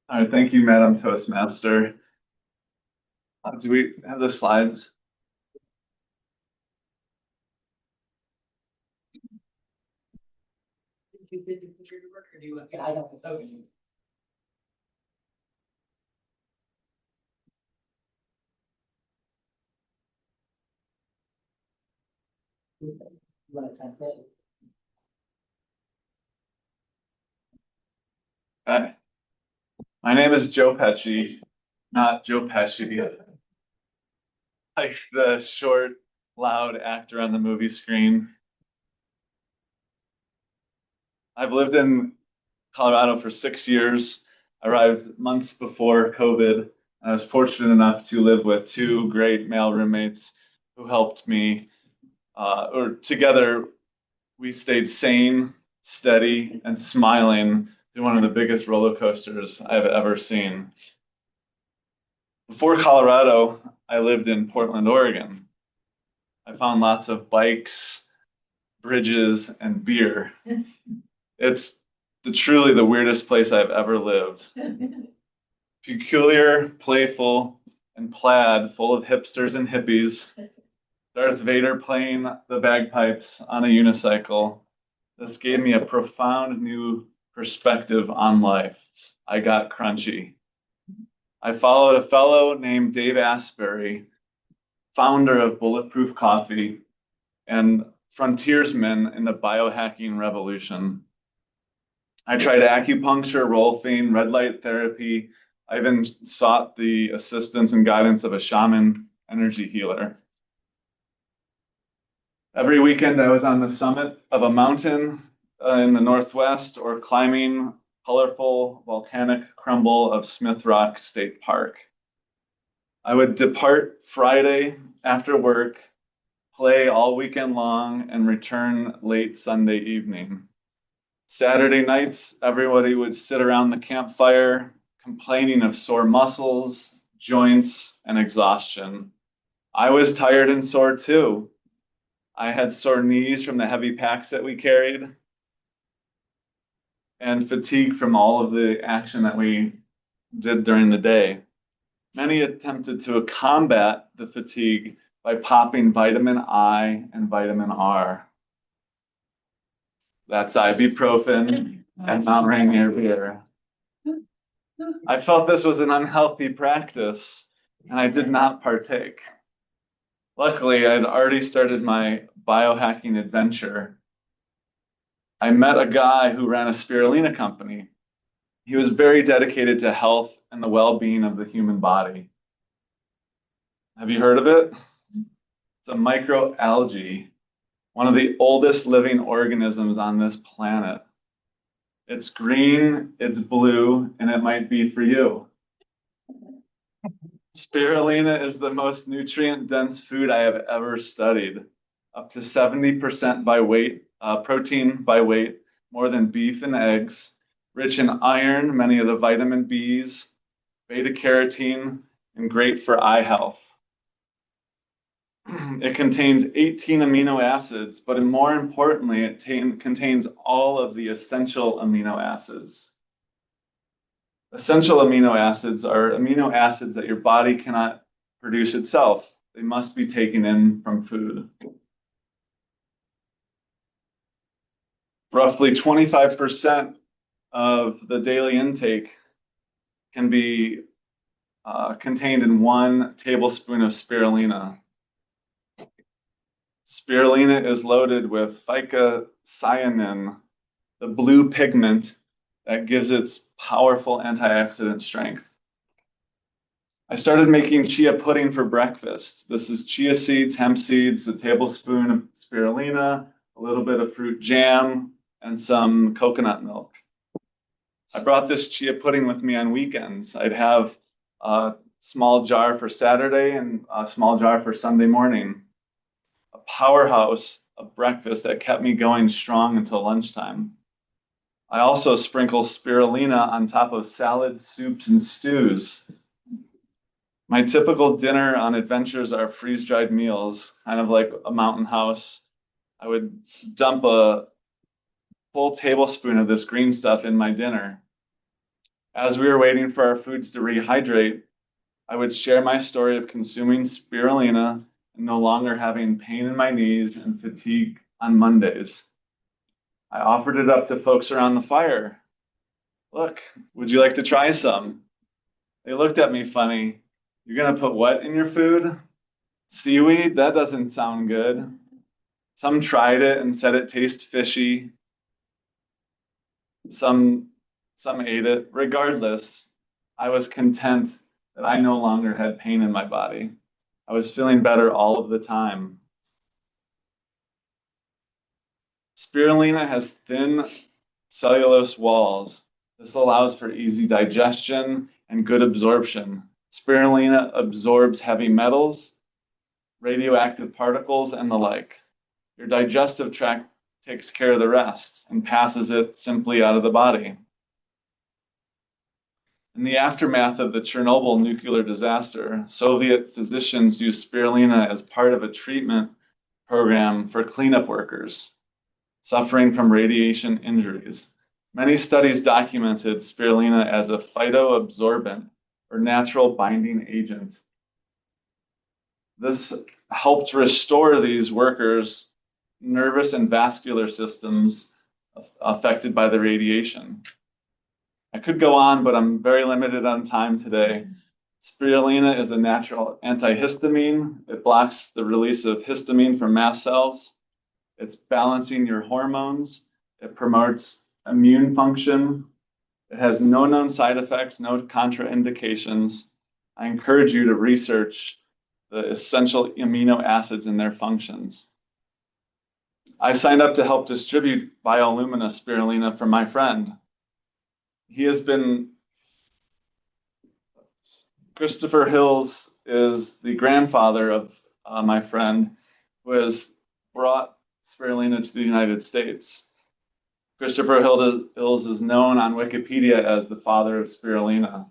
All right, thank you, Madam Toastmaster. Do we have the slides? Yeah, I don't. Okay. Right, that's it. Hi, my name is Joe Pesci, not Joe Pesci, like the short, loud actor on the movie screen. I've lived in Colorado for 6 years. I arrived months before COVID. I was fortunate enough to live with two great male roommates who helped me, or together we stayed sane, steady, and smiling through one of the biggest roller coasters I've ever seen. Before Colorado, I lived in Portland, Oregon. I found lots of bikes, bridges, and beer. It's truly the weirdest place I've ever lived. Peculiar, playful, and plaid, full of hipsters and hippies. Darth Vader playing the bagpipes on a unicycle. This gave me a profound new perspective on life. I got crunchy. I followed a fellow named Dave Asbury, founder of Bulletproof Coffee and frontiersman in the biohacking revolution. I tried acupuncture, rolfing, red light therapy. I even sought the assistance and guidance of a shaman energy healer. Every weekend, I was on the summit of a mountain in the Northwest or climbing colorful volcanic crumble of Smith Rock State Park. I would depart Friday after work, play all weekend long, and return late Sunday evening. Saturday nights, everybody would sit around the campfire complaining of sore muscles, joints, and exhaustion. I was tired and sore too. I had sore knees from the heavy packs that we carried and fatigue from all of the action that we did during the day. Many attempted to combat the fatigue by popping vitamin I and vitamin R. That's ibuprofen and Mount Rainier beer. I felt this was an unhealthy practice and I did not partake. Luckily, I'd already started my biohacking adventure. I met a guy who ran a spirulina company. He was very dedicated to health and the well-being of the human body. Have you heard of it? It's a microalgae, one of the oldest living organisms on this planet. It's green, it's blue, and it might be for you. Spirulina is the most nutrient-dense food I have ever studied. Up to 70% by weight, protein by weight, more than beef and eggs, rich in iron, many of the vitamin Bs, beta carotene, and great for eye health. It contains 18 amino acids, but more importantly, it contains all of the essential amino acids. Essential amino acids are amino acids that your body cannot produce itself. They must be taken in from food. Roughly 25% of the daily intake can be contained in 1 tablespoon of spirulina. Spirulina is loaded with phycocyanin, the blue pigment that gives its powerful antioxidant strength. I started making chia pudding for breakfast. This is chia seeds, hemp seeds, a tablespoon of spirulina, a little bit of fruit jam, and some coconut milk. I brought this chia pudding with me on weekends. I'd have a small jar for Saturday and a small jar for Sunday morning. A powerhouse of breakfast that kept me going strong until lunchtime. I also sprinkle spirulina on top of salads, soups, and stews. My typical dinner on adventures are freeze-dried meals, kind of like a mountain house. I would dump a full tablespoon of this green stuff in my dinner. As we were waiting for our foods to rehydrate, I would share my story of consuming spirulina and no longer having pain in my knees and fatigue on Mondays. I offered it up to folks around the fire. Look, would you like to try some? They looked at me funny. You're gonna put what in your food? Seaweed? That doesn't sound good. Some tried it and said it tastes fishy. Some ate it. Regardless, I was content that I no longer had pain in my body. I was feeling better all of the time. Spirulina has thin cellulose walls. This allows for easy digestion and good absorption. Spirulina absorbs heavy metals, radioactive particles, and the like. Your digestive tract takes care of the rest and passes it simply out of the body. In the aftermath of the Chernobyl nuclear disaster, Soviet physicians used spirulina as part of a treatment program for cleanup workers suffering from radiation injuries. Many studies documented spirulina as a phytoabsorbent or natural binding agent. This helped restore these workers' nervous and vascular systems affected by the radiation. I could go on, but I'm very limited on time today. Spirulina is a natural antihistamine. It blocks the release of histamine from mast cells. It's balancing your hormones. It promotes immune function. It has no known side effects, no contraindications. I encourage you to research the essential amino acids and their functions. I signed up to help distribute Biolumina spirulina for my friend. Christopher Hills is the grandfather of my friend who has brought spirulina to the United States. Christopher Hills is known on Wikipedia as the father of spirulina.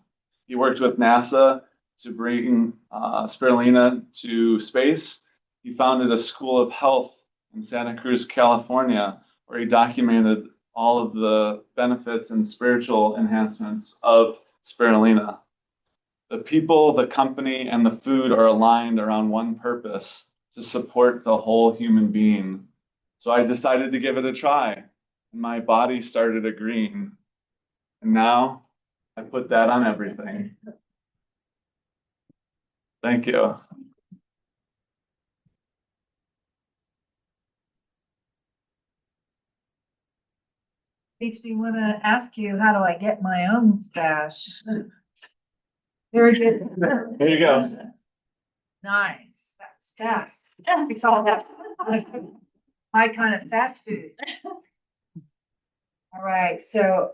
He worked with NASA to bring spirulina to space. He founded a school of health in Santa Cruz, California, where he documented all of the benefits and spiritual enhancements of spirulina. The people, the company, and the food are aligned around one purpose: to support the whole human being. So I decided to give it a try, and my body started agreeing. And now I put that on everything. Thank you. Makes me want to ask you, how do I get my own stash? Very good. There you go. Nice, that's fast. We call that high kind of fast food. All right, so